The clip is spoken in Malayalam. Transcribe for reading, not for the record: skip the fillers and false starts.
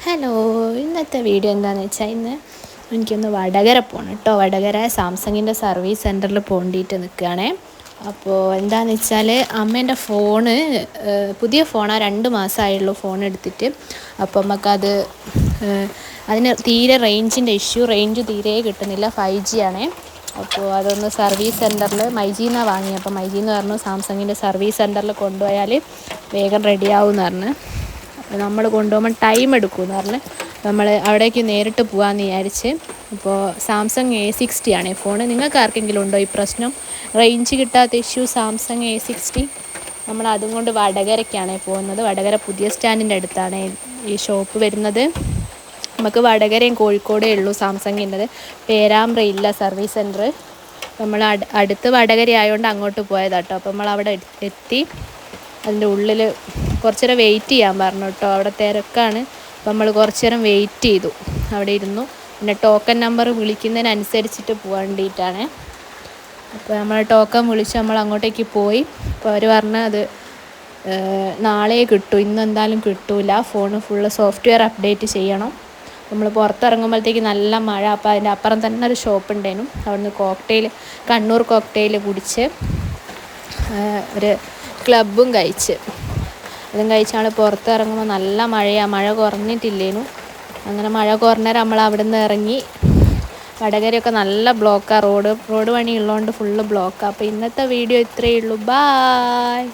ഹലോ, ഇന്നത്തെ വീഡിയോ എന്താണെന്ന് വെച്ചാൽ ഇന്ന് എനിക്കൊന്ന് വടകര പോകണം കേട്ടോ. വടകര സാംസങ്ങിൻ്റെ സർവീസ് സെൻറ്ററിൽ പോകേണ്ടിയിട്ട് നിൽക്കുകയാണേ. അപ്പോൾ എന്താണെന്ന് വെച്ചാൽ അമ്മേൻ്റെ ഫോണ് പുതിയ ഫോണാണ്, 2 മാസമായുള്ളൂ ഫോൺ എടുത്തിട്ട്. അപ്പോൾ നമുക്കത് അതിന് തീരെ റേഞ്ചിൻ്റെ റേഞ്ച് തീരെ കിട്ടുന്നില്ല, 5G ആണേ. അപ്പോൾ അതൊന്ന് സർവീസ് സെൻറ്ററിൽ മൈജിന്നാണ് വാങ്ങി. അപ്പോൾ മൈജിന്ന് പറഞ്ഞു സാംസങ്ങിൻ്റെ സർവീസ് സെൻറ്ററിൽ കൊണ്ടുപോയാൽ വേഗം റെഡിയാവുമെന്ന് പറഞ്ഞ്. നമ്മൾ കൊണ്ടുപോകുമ്പോൾ ടൈം എടുക്കുമെന്ന് പറഞ്ഞ് നമ്മൾ അവിടേക്ക് നേരിട്ട് പോകാമെന്ന് വിചാരിച്ച്. അപ്പോൾ സാംസങ് A60 ആണ് ഫോൺ. നിങ്ങൾക്ക് ആർക്കെങ്കിലും ഉണ്ടോ ഈ പ്രശ്നം, റേഞ്ച് കിട്ടാത്ത ഇഷ്യൂ? Samsung A60. നമ്മൾ അതും കൊണ്ട് വടകരയ്ക്കാണ് പോകുന്നത്. വടകര പുതിയ സ്റ്റാൻഡിൻ്റെ അടുത്താണ് ഈ ഷോപ്പ് വരുന്നത്. നമുക്ക് വടകരയും കോഴിക്കോടേ ഉള്ളൂ സാംസങ്ങിൻ്റെത്, പേരാമ്പ്രയില്ല സർവീസ് സെൻറ്റർ. നമ്മൾ അടുത്ത് വടകര ആയതുകൊണ്ട് അങ്ങോട്ട് പോയതാട്ടോ. അപ്പോൾ നമ്മൾ അവിടെ എത്തി. അതിൻ്റെ ഉള്ളിൽ കുറച്ച് നേരം വെയിറ്റ് ചെയ്യാൻ പറഞ്ഞു കേട്ടോ, അവിടെ തിരക്കാണ്. അപ്പോൾ നമ്മൾ കുറച്ച് നേരം വെയിറ്റ് ചെയ്തു, അവിടെ ഇരുന്നു. പിന്നെ ടോക്കൺ നമ്പർ വിളിക്കുന്നതിനനുസരിച്ചിട്ട് പോകാൻ വേണ്ടിയിട്ടാണ്. അപ്പോൾ നമ്മൾ ടോക്കൺ വിളിച്ച് നമ്മൾ അങ്ങോട്ടേക്ക് പോയി. അപ്പോൾ അവർ പറഞ്ഞ് അത് നാളെ കിട്ടും, ഇന്ന് എന്തായാലും കിട്ടില്ല, ഫോൺ ഫുള്ള് സോഫ്റ്റ്വെയർ അപ്ഡേറ്റ് ചെയ്യണം. നമ്മൾ പുറത്തിറങ്ങുമ്പോഴത്തേക്ക് നല്ല മഴ. അപ്പോൾ അതിൻ്റെ അപ്പുറം തന്നെ ഒരു ഷോപ്പ് ഉണ്ടായിരുന്നു. അവിടുന്ന് കണ്ണൂർ കോക്ടെയിൽ കുടിച്ച് ഒരു ക്ലബ്ബും കഴിച്ച്. അതും കഴിച്ചാൽ പുറത്തിറങ്ങുമ്പോൾ നല്ല മഴയാണ്, മഴ കുറഞ്ഞിട്ടില്ലേനു. അങ്ങനെ മഴ കുറഞ്ഞേരം നമ്മൾ അവിടെ നിന്ന് ഇറങ്ങി. വടകരയൊക്കെ നല്ല ബ്ലോക്കാണ്, റോഡ് പണി ഉള്ളതുകൊണ്ട് ഫുള്ള് ബ്ലോക്കാണ്. അപ്പോൾ ഇന്നത്തെ വീഡിയോ ഇത്രയേ ഉള്ളൂ. ബായ്.